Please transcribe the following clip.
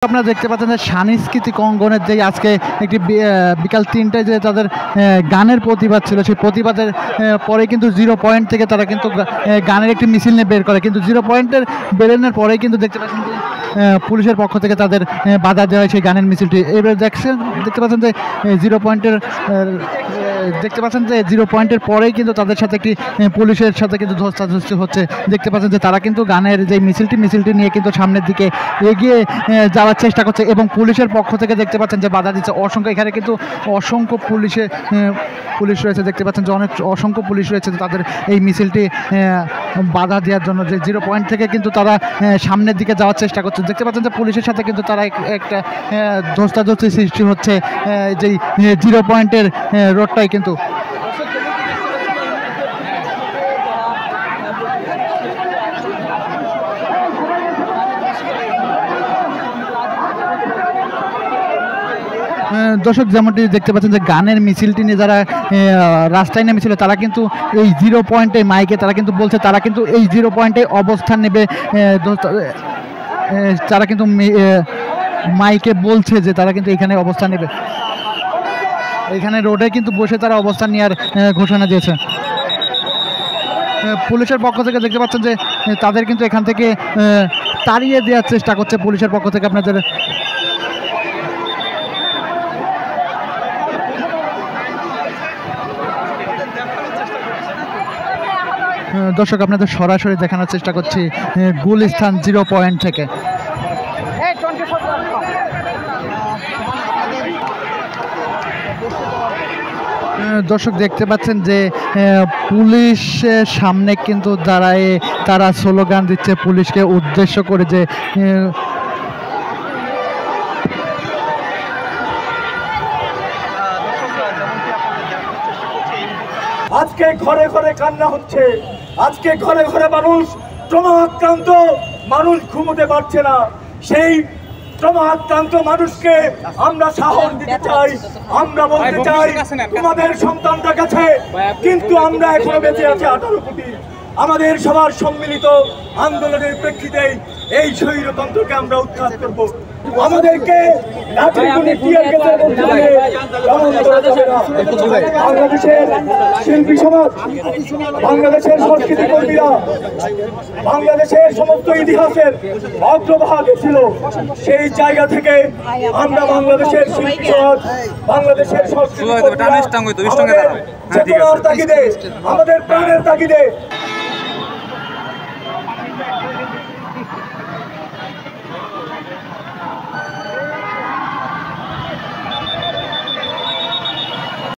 আপনারা দেখতে পাচ্ছেন যে সাংস্কৃতিক অঙ্গনের যে আজকে একটি বিকাল ৩টায় যে তাদের গানের প্রতিবাদ ছিল, সেই প্রতিবাদের পরে কিন্তু 0 পয়েন্ট থেকে তারা কিন্তু গানের একটি মিছিল নিয়ে বের করে, কিন্তু 0 পয়েন্টের বেরোনোর পরেই কিন্তু দেখতে পাচ্ছেন যে পুলিশের পক্ষ থেকে তাদের বাধা দেওয়া হয় সেই গানের মিছিলটি। এবার দেখতে পাচ্ছেন যে 0 পয়েন্টের পরেই কিন্তু তাদের সাথে একটি পুলিশের সাথে কিন্তু ধস্তাধস্তি হচ্ছে। দেখতে পাচ্ছেন যে তারা কিন্তু গানের যে মিছিলটি নিয়ে কিন্তু সামনের দিকে এগিয়ে যাওয়ার চেষ্টা করছে এবং পুলিশের পক্ষ থেকে দেখতে পাচ্ছেন যে বাধা দিচ্ছে অসংখ্য। এখানে কিন্তু অসংখ্য পুলিশ রয়েছে, দেখতে পাচ্ছেন যে অসংখ্য পুলিশ রয়েছে তাদের এই মিছিলটি বাধা দেওয়ার জন্য। যে 0 পয়েন্ট থেকে কিন্তু তারা সামনের দিকে যাওয়ার চেষ্টা করছে। দেখতে পাচ্ছেন যে পুলিশের সাথে কিন্তু তারা একটা ধস্তাধস্তি সৃষ্টি হচ্ছে যেই 0 পয়েন্টের রোডটাই কিন্তু। দর্শক যেমনটি দেখতে পাচ্ছেন যে গানের মিছিলটি নিয়ে যারা রাস্তায় নেমেছিল তারা কিন্তু এই 0 পয়েন্টে মাইকে তারা কিন্তু বলছে তারা কিন্তু এই 0 পয়েন্টে অবস্থান নেবে। তারা কিন্তু মাইকে বলছে যে তারা কিন্তু এখানে অবস্থান নেবে, এখানে রোডে কিন্তু বসে তারা অবস্থান নেওয়ার ঘোষণা দিয়েছে। পুলিশের পক্ষ থেকে দেখতে পাচ্ছেন যে তাদের কিন্তু এখান থেকে তাড়িয়ে দেওয়ার চেষ্টা করছে পুলিশের পক্ষ থেকে। আপনাদের দর্শক আপনাদের সরাসরি দেখানোর চেষ্টা করছি গুলিস্তান 0 পয়েন্ট থেকে। দর্শক দেখতে পাচ্ছেন যে পুলিশের সামনে কিন্তু দাঁড়ায় তারা স্লোগান দিচ্ছে পুলিশকে উদ্দেশ্য করে যে আজকে ঘরে ঘরে কান্না হচ্ছে, আজকে ঘরে ঘরে মানুষ ট্রমা আক্রান্ত, মানুষ ঘুমোতে পারছে না। সেই ট্রমা আক্রান্ত মানুষকে আমরা সাহস দিতে চাই, আমরা বলতে চাই তোমাদের সন্তানটা গেছে কিন্তু আমরা এখনো বেঁচে আছি 18 কোটি। আমাদের সবার সম্মিলিত আন্দোলনের প্রেক্ষিতে এই স্বৈরতন্ত্রকে আমরা উৎখাত করব। আমাদেরকে বাংলাদেশের শিল্পী সমাজ, বাংলাদেশের সংস্কৃতি কর্মীরা বাংলাদেশের সমস্ত ইতিহাসের অগ্রভাগে ছিল, সেই জায়গা থেকে আমরা বাংলাদেশের শিল্পী সমাজ, বাংলাদেশের সংস্কৃতি চেতনার তাগিদে, আমাদের প্রাণের তাগিদে